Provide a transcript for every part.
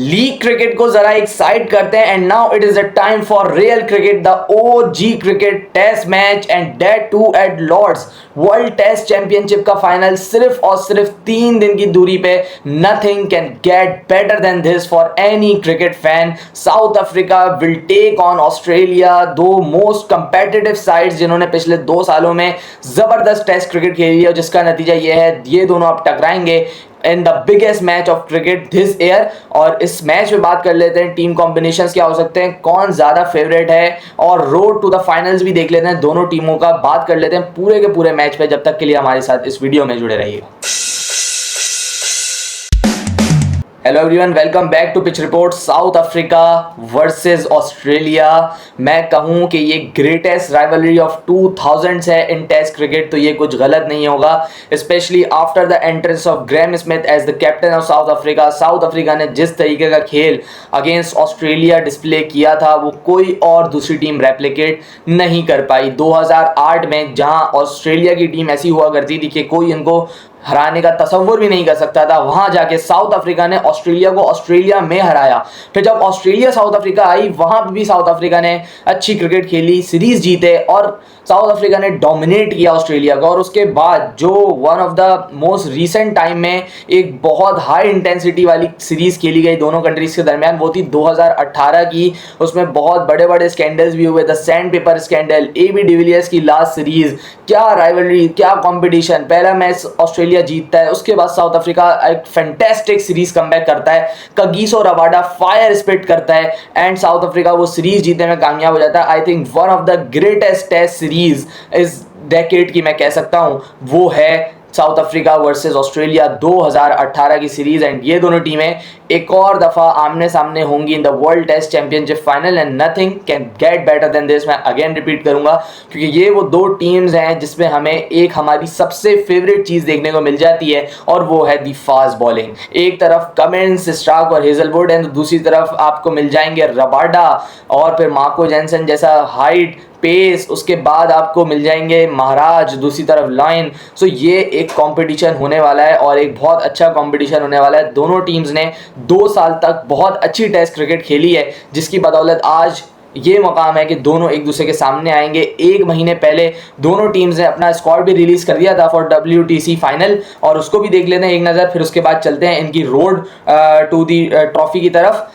League cricket को जरा excite करते हैं and now it is a time for real cricket, the OG cricket test match and that too at Lord's. World test championship का final सिर्फ और सिर्फ 3 दिन की दूरी पे। Nothing can get better than this for any cricket fan. South Africa will take on Australia, दो most competitive sides जिन्होंने पिछले 2 सालों में जबरदस्त टेस्ट क्रिकेट खेली है, जिसका नतीजा यह है ये दोनों अब टकराएंगे in the biggest match of cricket this year. और इस मैच में बात कर लेते हैं टीम कॉम्बिनेशंस क्या हो सकते हैं, कौन ज्यादा फेवरेट है, और रोड टू द फाइनल्स भी देख लेते हैं दोनों टीमों का। बात कर लेते हैं पूरे के पूरे मैच पे। जब तक के लिए हमारे साथ इस वीडियो में जुड़े रहिएगा। Hello everyone, welcome back to pitch report. South Africa versus Australia, मैं कहूं कि ये ग्रेटेस्ट राइवलरी ऑफ 2000s है इन टेस्ट क्रिकेट, तो ये कुछ गलत नहीं होगा। Specially after the entrance of Graeme Smith as the captain of South Africa. South Africa ने जिस तरीके का खेल अगेंस्ट ऑस्ट्रेलिया डिस्प्ले किया था वो कोई और दूसरी टीम रेप्लिकेट नहीं कर पाई। 2008 में जहां ऑस्ट्रेलिया की टीम ऐसी हुआ करती थी कि कोई इनको हराने का तसव्वुर भी नहीं कर सकता था, वहां जाके साउथ अफ्रीका ने ऑस्ट्रेलिया को ऑस्ट्रेलिया में हराया। फिर जब ऑस्ट्रेलिया साउथ अफ्रीका आई, वहां पर भी साउथ अफ्रीका ने अच्छी क्रिकेट खेली, सीरीज जीते और साउथ अफ्रीका ने डोमिनेट किया ऑस्ट्रेलिया को। और उसके बाद जो one of the most recent time में एक बहुत हाई इंटेंसिटी वाली सीरीज खेली गई दोनों कंट्रीज के दरमियान, वो थी 2018 की। उसमें बहुत बड़े बड़े स्कैंडल्स भी हुए, the sand paper scandal, AB de Villiers की लास्ट सीरीज। क्या राइवलरी, क्या कॉम्पिटिशन। पहला मैच ऑस्ट्रेलिया जीतता है, उसके बाद साउथ अफ्रीका एक फैंटास्टिक सीरीज कमबैक करता है, कगिसो रबाडा फायर स्पिट करता है एंड साउथ अफ्रीका वो सीरीज जीतने में कामयाब हो जाता है। I think one of the greatest test series इस डेकेड की मैं कह सकता हूं, वो है साउथ अफ्रीका वर्सेस ऑस्ट्रेलिया 2018 की सीरीज। एंड ये दोनों टीमें एक और दफा आमने सामने होंगी in the world test championship final and nothing can get better than this. मैं अगेन रिपीट करूंगा क्योंकि ये वो दो टीम्स हैं जिसमें हमें एक हमारी सबसे फेवरेट चीज देखने को मिल जाती है और वो है दी फास्ट बॉलिंग। एक तरफ कमिंस, स्टार्क और हेजलवुड एंड दूसरी तरफ आपको मिल जाएंगे रबाडा और फिर मार्को जेनसन जैसा हाइट, पेस, उसके बाद आपको मिल जाएंगे महाराज, दूसरी तरफ लाइन। सो ये एक कंपटीशन होने वाला है और एक बहुत अच्छा कंपटीशन होने वाला है। दोनों टीम्स ने 2 साल तक बहुत अच्छी टेस्ट क्रिकेट खेली है, जिसकी बदौलत आज ये मकाम है कि दोनों एक दूसरे के सामने आएंगे। 1 महीने पहले दोनों टीम्स ने अपना स्क्वाड भी रिलीज कर दिया था फॉर WTC फाइनल, और उसको भी देख लेते हैं एक नज़र, फिर उसके बाद चलते हैं इनकी रोड टू दी ट्रॉफी की तरफ।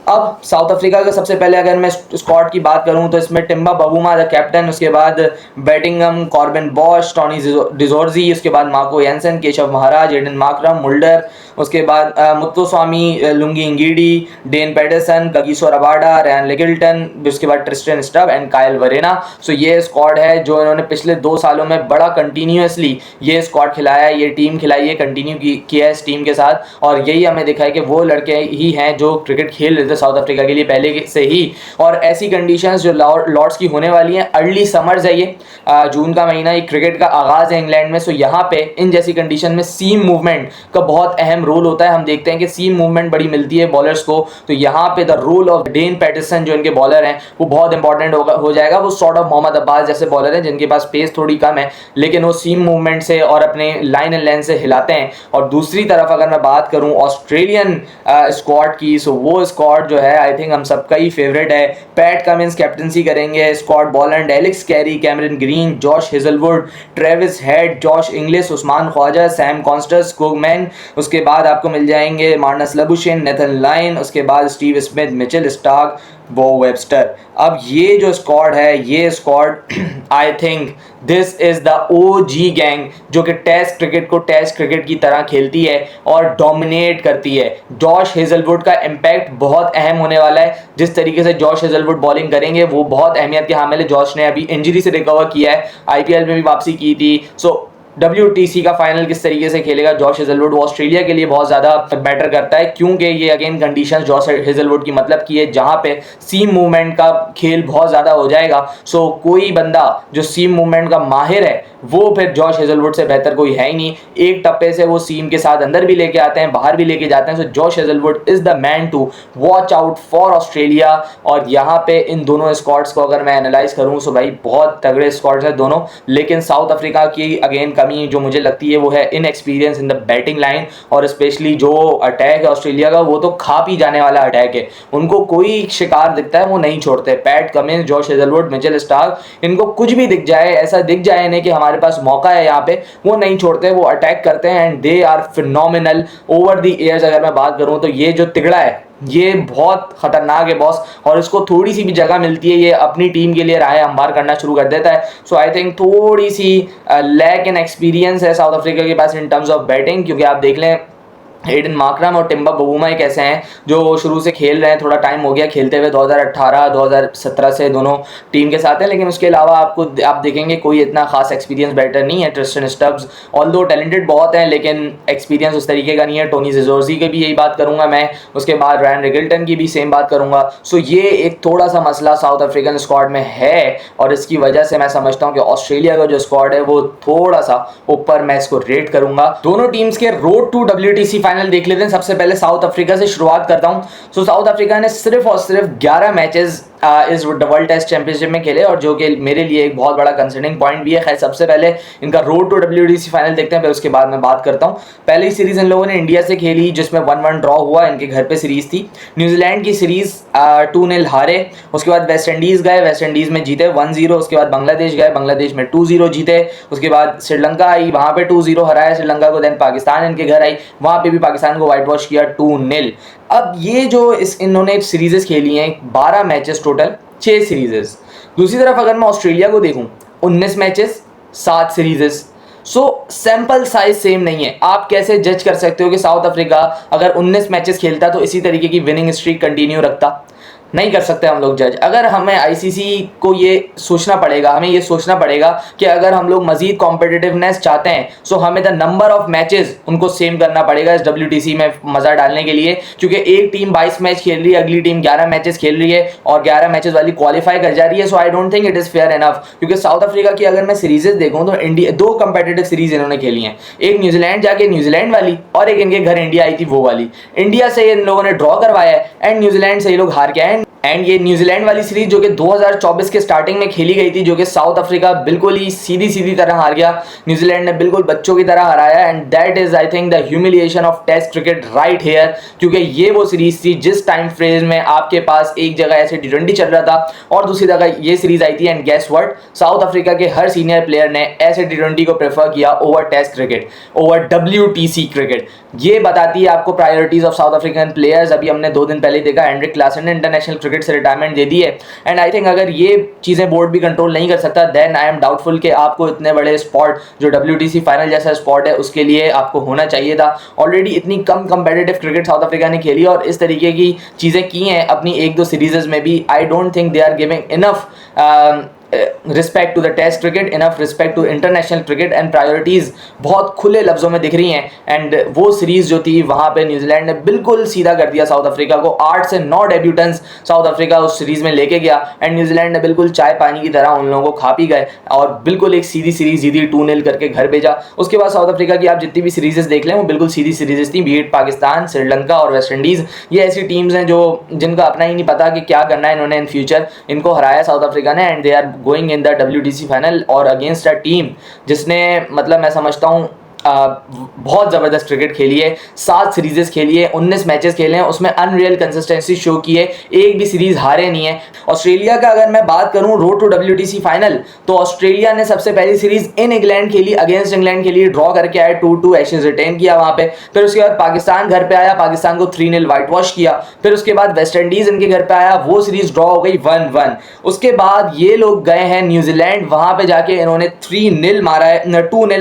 अब साउथ अफ्रीका का सबसे पहले अगर मैं स्क्वाड की बात करूं तो इसमें टिम्बा बबूमा द कैप्टन, उसके बाद Bedingham, Corbin Bosch, Tony de Zorzi, उसके बाद Marco Jansen, Keshav Maharaj, Aiden Markram, Mulder, उसके बाद Muthusamy Lungi Ngidi, Dane Paterson, Kagiso Rabada, Ryan Rickelton, उसके बाद ट्रिस्टन स्टब एंड कायल वरेना। सो ये स्क्वाड है जो इन्होंने पिछले 2 सालों में बड़ा कंटिन्यूसली ये स्क्वाड खिलाया है, ये टीम खिलाई है, कंटिन्यू किया है इस टीम के साथ। और यही हमें दिखा है कि वो लड़के ही हैं जो क्रिकेट खेल रहे थे साउथ अफ्रीका के लिए पहले से ही। और ऐसी कंडीशंस जो लॉर्ड्स की होने वाली हैं, अर्ली समर्स है ये, जून का महीना, ये क्रिकेट का आगाज है इंग्लैंड में। सो यहाँ पे इन जैसी कंडीशन में सीम मूवमेंट का बहुत अहम रोल होता है। हम देखते हैं कि सीम मूवमेंट बड़ी मिलती है बॉलर्स को, तो यहाँ पे the role of Dane Paterson जो इनके बॉलर हैं वो बहुत इंपॉर्टेंट हो जाएगा। वो सॉर्ट ऑफ मोहम्मद अब्बास जैसे बॉलर हैं जिनके पास पेस थोड़ी कम है, लेकिन वो सीम मूवमेंट से और अपने लाइन एंड लेंथ से हिलाते हैं। और दूसरी तरफ अगर मैं बात करूं ऑस्ट्रेलियन स्क्वाड की, सो वो स्क्वाड जो है आई थिंक हम सबका ही फेवरेट है। पैट कमिंस कैप्टनसी करेंगे, Scott Boland, Alex Carey, Cameron Green, Josh Hazlewood, Travis Head, Josh Inglis, Usman Khawaja, Sam Konstas, Kuhnemann, उसके बाद आपको मिल जाएंगे मार्नस लबुशेन, नेथन लाइन, उसके बाद स्टीव स्मिथ, मिचेल स्टार्क, बो वेबस्टर। अब ये जो स्क्वाड है, ये squad I think this is the OG gang जो कि टेस्ट क्रिकेट को टेस्ट क्रिकेट की तरह खेलती है और डोमिनेट करती है। जॉश हेजलवुड का इम्पैक्ट बहुत अहम होने वाला है। जिस तरीके से जॉश हेजलवुड बॉलिंग करेंगे वो बहुत अहमियत के हामिल है। जॉश ने अभी इंजरी से रिकवर किया है, IPL में भी वापसी की थी। सो WTC का फाइनल किस तरीके से खेलेगा जॉश हेजलवुड, वो ऑस्ट्रेलिया के लिए बहुत ज़्यादा मैटर करता है, क्योंकि ये अगेन कंडीशन जॉश हेजलवुड की मतलब की है जहाँ पे सीम मूवमेंट का खेल बहुत ज़्यादा हो जाएगा। सो कोई बंदा जो सीम मूवमेंट का माहिर है वो फिर जॉश हेजलवुड से बेहतर कोई है ही नहीं। एक टप्पे से वो सीम के साथ अंदर भी लेके आते हैं, बाहर भी लेके जाते हैं। So Josh Hazlewood is the man to watch out for Australia. और यहाँ पे इन दोनों स्क्वाड्स को अगर मैं एनालाइज करूँ तो भाई बहुत तगड़े स्क्वाड्स हैं दोनों, लेकिन साउथ अफ्रीका की अगेन कमी जो मुझे लगती है वो है inexperience in the batting line, और स्पेशली जो अटैक है ऑस्ट्रेलिया का वो तो खा पी जाने वाला अटैक है। उनको कोई शिकार दिखता है वो नहीं छोड़ते। PAT Cummins, Josh Hazlewood, Mitchell Starc, इनको कुछ भी दिख जाए, ऐसा दिख जाए इन्हें कि हमारे पास मौका है यहाँ पे, वो नहीं छोड़ते, वो अटैक करते हैं and they are phenomenal over the years. अगर मैं बात करूँ तो ये जो तिगड़ा है ये बहुत खतरनाक है बॉस, और इसको थोड़ी सी भी जगह मिलती है ये अपनी टीम के लिए राय अंबार करना शुरू कर देता है। सो आई थिंक थोड़ी सी लैक इन एक्सपीरियंस है साउथ अफ्रीका के पास इन टर्म्स ऑफ बैटिंग, क्योंकि आप देख लें एडन मार्करम और टिम्बा बवूमा एक ऐसे हैं जो शुरू से खेल रहे हैं, थोड़ा टाइम हो गया खेलते हुए, 2018 2017 से दोनों टीम के साथ हैं, लेकिन उसके अलावा आप देखेंगे कोई इतना खास एक्सपीरियंस बैटर नहीं है। ट्रिस्टन स्टब्स ऑल्दो टैलेंटेड बहुत हैं लेकिन एक्सपीरियंस उस तरीके का नहीं है। टोनी ज़ोर्जी की भी यही बात करूंगा मैं, उसके बाद रायन रिगल्टन की भी सेम बात करूंगा। सो ये एक थोड़ा सा मसला साउथ अफ्रीकन स्क्वाड में है, और इसकी वजह से मैं समझता हूँ कि ऑस्ट्रेलिया का जो स्क्वाड है वो थोड़ा सा ऊपर मैं इसको रेट करूंगा। दोनों टीम्स के रोड टू WTC फाइनल देख लेते हैं। सबसे पहले साउथ अफ्रीका से शुरुआत करता हूं। सो साउथ अफ्रीका ने सिर्फ और सिर्फ 11 मैचेस इस वर्ल्ड टेस्ट चैंपियनशिप में खेले, और जो कि मेरे लिए एक बहुत बड़ा कंसर्निंग पॉइंट भी है। खैर सबसे पहले इनका रोड टू WTC फाइनल देखते हैं, फिर उसके बाद मैं बात करता हूं। पहली सीरीज इन लोगों ने इंडिया से खेली जिसमें 1-1 ड्रॉ हुआ, इनके घर पे सीरीज थी। न्यूजीलैंड की सीरीज 2-0 हारे, उसके बाद वेस्ट इंडीज गए, वेस्ट इंडीज में जीते 1-0, उसके बाद बांग्लादेश गए, बांग्लादेश में 2-0 जीते, उसके बाद श्रीलंका आई, वहां पे 2-0 हराया श्रीलंका को, देन पाकिस्तान इनके घर आई, वहां पे भी पाकिस्तान को वाइट वॉश किया 2-0। अब ये जो इन्होंने सीरीजेस खेली हैं 12 मैचेस टोटल, 6 सीरीजेस। दूसरी तरफ अगर मैं ऑस्ट्रेलिया को देखूं 19 मैचेस 7 सीरीजेस। सो सैंपल साइज सेम नहीं है। आप कैसे जज कर सकते हो कि साउथ अफ्रीका अगर 19 मैचेस खेलता तो इसी तरीके की विनिंग स्ट्रीक कंटिन्यू रखता? नहीं कर सकते हम लोग जज। अगर हमें आईसीसी को ये सोचना पड़ेगा, हमें ये सोचना पड़ेगा कि अगर हम लोग मजीद कॉम्पिटिटिवनेस चाहते हैं सो हमें द नंबर ऑफ मैचेस उनको सेम करना पड़ेगा इस WTC में मजा डालने के लिए, क्योंकि एक टीम 22 मैच खेल रही है, अगली टीम 11 मैचेस खेल रही है और 11 मैचेस वाली क्वालिफाई कर जा रही है। So I don't think it is fair enough, क्योंकि साउथ अफ्रीका की अगर मैं सीरीजेस देखूं तो इंडिया 2 कंपेटिटिव सीरीज इन्होंने खेली हैं, एक न्यूजीलैंड जाके न्यूजीलैंड वाली, और एक इनके घर इंडिया आई थी वो वाली। इंडिया से इन लोगों ने ड्रॉ करवाया है एंड न्यूजीलैंड से ये लोग हार के आए। एंड ये न्यूजीलैंड वाली सीरीज जो कि 2024 के स्टार्टिंग में खेली गई थी, जो कि साउथ अफ्रीका बिल्कुल ही सीधी सीधी तरह हार गया, न्यूजीलैंड ने बिल्कुल बच्चों की तरह हराया, and that is I think the humiliation of test cricket right here, क्योंकि ये वो सीरीज थी जिस टाइम फ्रेज में आपके पास एक जगह ऐसे T20 चल रहा था और दूसरी जगह ये सीरीज आई थी, and guess what, South Africa के हर सीनियर प्लेयर ने ऐसे T20 को प्रेफर किया over test cricket, over WTC cricket. ये बताती है आपको priorities of South African players. अभी हमने 2 दिन पहले देखा हेनरिक क्लासन ने इंटरनेशनल क्रिकेट से रिटायरमेंट दे दी है, एंड आई थिंक अगर ये चीजें बोर्ड भी कंट्रोल नहीं कर सकता देन आई एम डाउटफुल कि आपको इतने बड़े स्पॉट जो WTC फाइनल जैसा स्पॉट है उसके लिए आपको होना चाहिए था। ऑलरेडी इतनी कम कंपेटिटिव क्रिकेट साउथ अफ्रीका ने खेली और इस तरीके की चीजें की हैं अपनी 1-2 सीरीजेस में भी। I don't think they are giving enough respect to the test cricket, enough respect to international cricket, and priorities बहुत खुले लफ्जों में दिख रही हैं। एंड वो सीरीज जो थी वहां पे न्यूजीलैंड ने बिल्कुल सीधा कर दिया साउथ अफ्रीका को, 8 से 9 डेब्यूटेंट्स साउथ अफ्रीका उस सीरीज में लेके गया, एंड न्यूजीलैंड ने बिल्कुल चाय पानी की तरह उन लोगों को खा पी गए और बिल्कुल एक सीधी सीरीज जीती, 2-0 करके घर भेजा। उसके बाद साउथ अफ्रीका की आप जितनी भी सीरीजेस देख लें वो बिल्कुल सीधी सीरीजेस थी, बीट पाकिस्तान, श्रीलंका और वेस्ट इंडीज। ये ऐसी टीम्स हैं जो जिनका अपना ही नहीं पता कि क्या करना है इन्होंने इन फ्यूचर। इनको हराया साउथ अफ्रीका ने and they are going in the WTC final और अगेंस्ट अ टीम जिसने मतलब मैं समझता हूँ बहुत ज़बरदस्त क्रिकेट खेली है, 7 सीरीजेस खेली है, 19 मैचेस खेले हैं, उसमें अनरियल कंसिस्टेंसी शो की है, एक भी सीरीज हारे नहीं है। ऑस्ट्रेलिया का अगर मैं बात करूं रोड टू WTC फाइनल, तो ऑस्ट्रेलिया ने सबसे पहली सीरीज इन इंग्लैंड खेली, अगेंस्ट इंग्लैंड के लिए ड्रॉ करके आया, 2-2 एशेज रिटेन किया वहां पे। फिर उसके बाद पाकिस्तान घर पे आया, पाकिस्तान को 3-0 वाइट वॉश किया। फिर उसके बाद वेस्ट इंडीज इनके घर पे आया, वो सीरीज ड्रॉ हो गई 1-1। उसके बाद ये लोग गए हैं न्यूजीलैंड, वहां पे जाके इन्होंने 2-0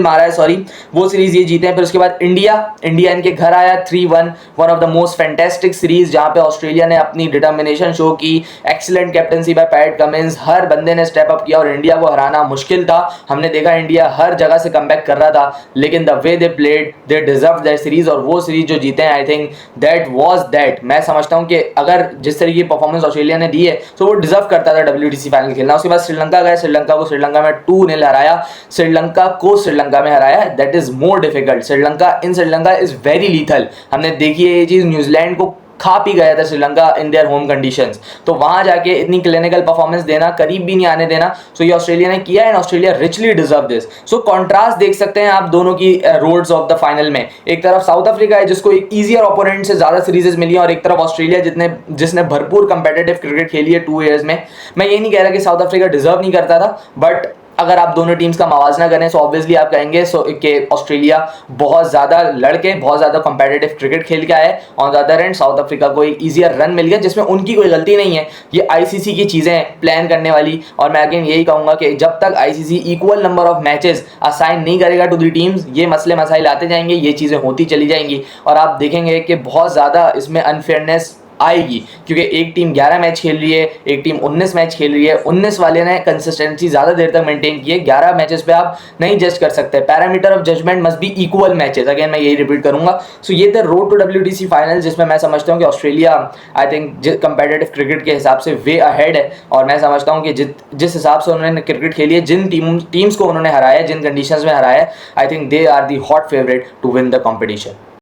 मारा है सॉरी, वो सीरीज ये जीते हैं। फिर उसके बाद इंडिया इनके घर आया 3-1, one of the most fantastic series जहां पे ऑस्ट्रेलिया ने अपनी डिटर्मिनेशन शो की, excellent captaincy by Pat Cummins, हर बंदे ने स्टेप अप किया और इंडिया को हराना मुश्किल था। हमने देखा इंडिया हर जगह से कमबैक कर रहा था, लेकिन the way they played they deserve that series, और वो सीरीज जो जीते हैं I think that was that. मैं समझता हूं कि अगर जिस तरीके की परफॉर्मेंस ऑस्ट्रेलिया ने दी है तो वो डिजर्व करता था WTC फाइनल खेलना। उसके बाद श्रीलंका गए, श्रीलंका को श्रीलंका में 2-0 हराया, श्रीलंका को श्रीलंका में हराया, that is more difficult. Sri Lanka is very lethal. हमने देखी है ये चीज, न्यूजीलैंड को खा पी गया था Sri Lanka in their home conditions. तो वहां जाके इतनी क्लिनिकल परफॉर्मेंस देना, करीब भी नहीं आने देना, सो ये ऑस्ट्रेलिया ने किया and Australia richly deserve this. So contrast देख सकते हैं आप दोनों की रोड्स ऑफ द फाइनल में। एक तरफ साउथ अफ्रीका है जिसको एक ईजियर ओपोनेंट से ज्यादा सीरीजेस मिली है, और एक तरफ ऑस्ट्रेलिया जिसने भरपूर कंपेटिटिव क्रिकेट खेली है 2 ईयर्स में। मैं ये नहीं कह रहा कि साउथ अफ्रीका डिजर्व नहीं करता था, बट अगर आप दोनों टीम्स का मवाजना करें तो ऑब्वियसली आप कहेंगे कि ऑस्ट्रेलिया बहुत ज़्यादा लड़के बहुत ज़्यादा कंपेटिटिव क्रिकेट खेल के आए। On the other and South Africa को एक ईजियर रन मिल गया जिसमें उनकी कोई गलती नहीं है। ये आईसीसी की चीज़ें प्लान करने वाली, और मैं अगेन यही कहूँगा कि जब तक ICC equal number of matches assign नहीं करेगा टू द टीम्स, ये मसले मसाइल आते जाएंगे, ये चीज़ें होती चली जाएंगी, और आप देखेंगे कि बहुत ज़्यादा इसमें अनफेयरनेस आएगी। क्योंकि एक टीम 11 मैच खेल रही है, एक टीम 19 मैच खेल रही है। 19 वाले ने कंसिस्टेंसी ज़्यादा देर तक मेंटेन की है, 11 मैचेस पे आप नहीं जज कर सकते। Parameter of judgement must be equal matches, again मैं यही रिपीट करूंगा। सो ये थे रोड टू WTC फाइनल, जिसमें मैं समझता हूँ कि Australia I think competitive cricket के हिसाब से वे अहेड है, और मैं समझता हूँ कि जिस हिसाब से उन्होंने क्रिकेट खेली है, जिन टीम्स को उन्होंने हराया, जिन कंडीशंस में हराया, I think they are the hot favourite to win the competition.